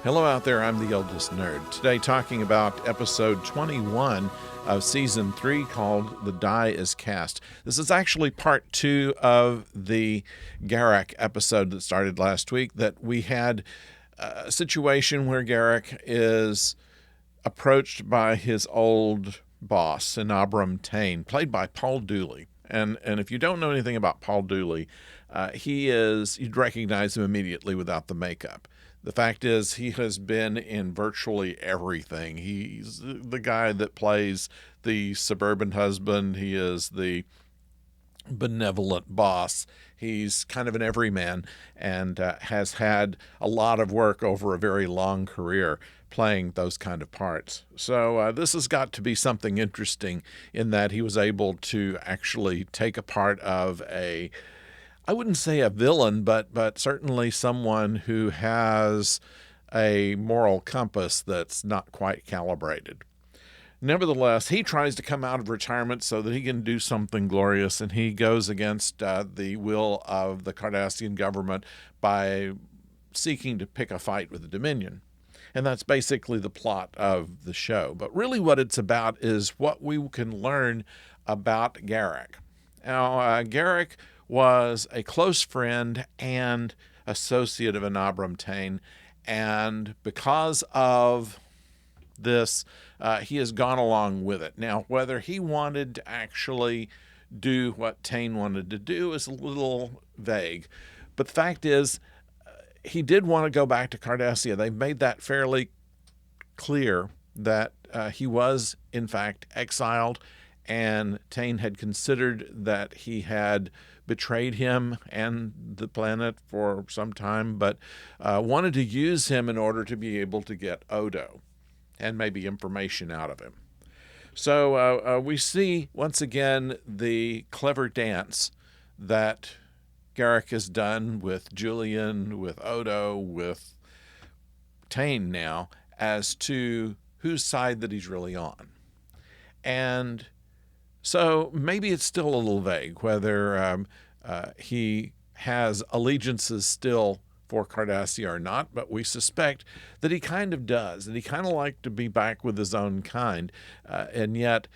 Hello out there, I'm the Oldest Nerd. Today talking about episode 21 of season 3 called The Die is Cast. This is actually part 2 of the Garak episode that started last week, that we had a situation where Garak is approached by his old boss, Enabram Tain, played by Paul Dooley. And if you don't know anything about Paul Dooley, you'd recognize him immediately without the makeup. The fact is, he has been in virtually everything. He's the guy that plays the suburban husband. He is the benevolent boss. He's kind of an everyman and has had a lot of work over a very long career playing those kind of parts. So this has got to be something interesting in that he was able to actually take a part of I wouldn't say a villain, but certainly someone who has a moral compass that's not quite calibrated. Nevertheless, he tries to come out of retirement so that he can do something glorious, and he goes against the will of the Cardassian government by seeking to pick a fight with the Dominion. And that's basically the plot of the show. But really what it's about is what we can learn about Garak. Now, Garak was a close friend and associate of Enabram Tain, and because of this, he has gone along with it. Now, whether he wanted to actually do what Tain wanted to do is a little vague, but the fact is, he did want to go back to Cardassia. They've made that fairly clear that he was, in fact, exiled, and Tain had considered that he had betrayed him and the planet for some time, but wanted to use him in order to be able to get Odo and maybe information out of him. So we see, once again, the clever dance that Garak has done with Julian, with Odo, with Tain now, as to whose side that he's really on. And so maybe it's still a little vague whether he has allegiances still for Cardassia or not, but we suspect that he kind of does, and he kind of liked to be back with his own kind, and yet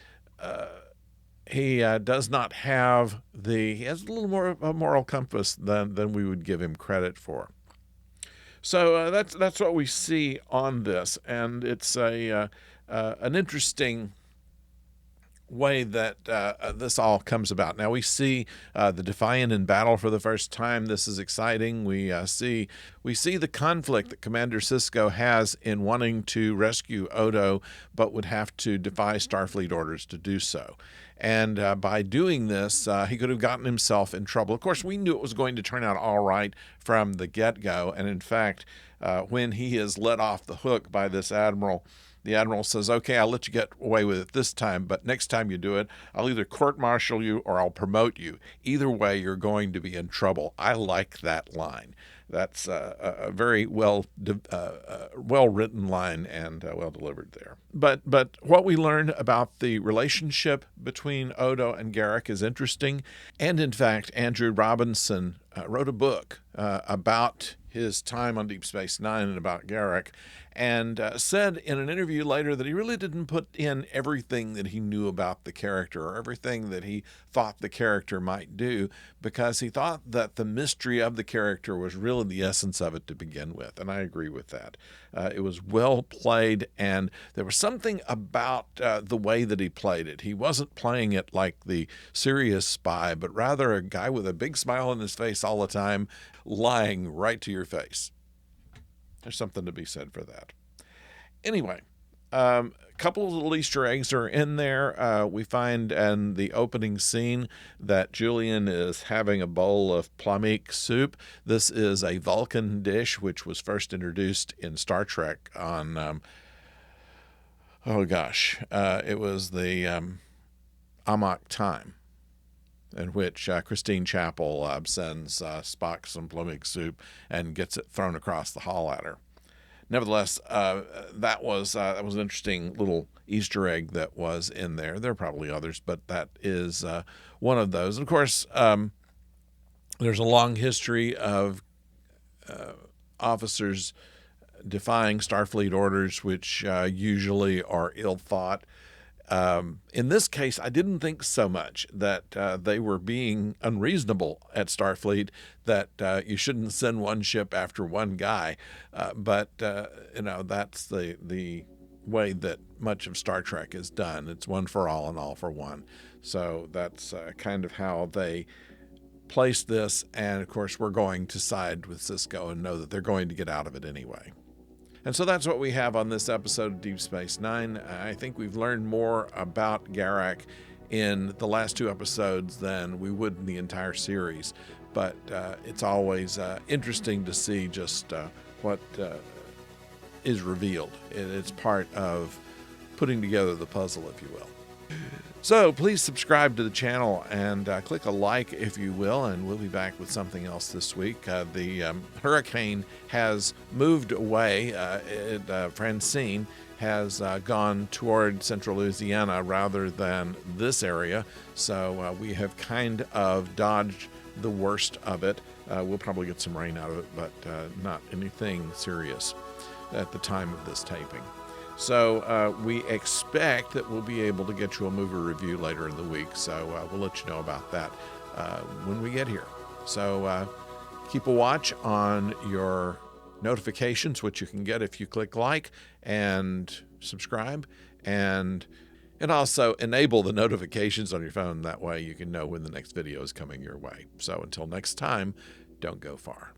he does not have he has a little more of a moral compass than we would give him credit for. So that's what we see on this, and it's an interesting way that this all comes about. Now we see the Defiant in battle for the first time. This is exciting. We see the conflict that Commander Sisko has in wanting to rescue Odo, but would have to defy Starfleet orders to do so. And by doing this, he could have gotten himself in trouble. Of course, we knew it was going to turn out all right from the get-go. And in fact, when he is let off the hook by this admiral, the admiral says, okay, I'll let you get away with it this time, but next time you do it, I'll either court-martial you or I'll promote you. Either way, you're going to be in trouble. I like that line. That's a very well-written line and well delivered there. But what we learn about the relationship between Odo and Garak is interesting. And in fact, Andrew Robinson wrote a book about his time on Deep Space Nine and about Garak, and said in an interview later that he really didn't put in everything that he knew about the character or everything that he thought the character might do, because he thought that the mystery of the character was really the essence of it to begin with. And I agree with that. It was well played, and there was something about the way that he played it. He wasn't playing it like the serious spy, but rather a guy with a big smile on his face all the time, lying right to your face. There's something to be said for that. Anyway, a couple of little Easter eggs are in there. We find in the opening scene that Julian is having a bowl of plomeek soup. This is a Vulcan dish, which was first introduced in Star Trek on, it was the Amok Time, in which Christine Chapel sends Spock some plomeek soup and gets it thrown across the hall at her. Nevertheless, that was an interesting little Easter egg that was in there. There are probably others, but that is one of those. And of course, there's a long history of officers defying Starfleet orders, which usually are ill thought. In this case, I didn't think so much that they were being unreasonable at Starfleet, that you shouldn't send one ship after one guy. But that's the way that much of Star Trek is done. It's one for all and all for one. So that's kind of how they place this. And of course, we're going to side with Sisko and know that they're going to get out of it anyway. And so that's what we have on this episode of Deep Space Nine. I think we've learned more about Garak in the last 2 episodes than we would in the entire series. But it's always interesting to see just what is revealed. It's part of putting together the puzzle, if you will. So please subscribe to the channel and click a like, if you will, and we'll be back with something else this week. The hurricane has moved away. Francine has gone toward central Louisiana rather than this area, so we have kind of dodged the worst of it. We'll probably get some rain out of it, but not anything serious at the time of this taping. So we expect that we'll be able to get you a movie review later in the week. So we'll let you know about that when we get here. So keep a watch on your notifications, which you can get if you click like and subscribe, and also enable the notifications on your phone. That way you can know when the next video is coming your way. So until next time, don't go far.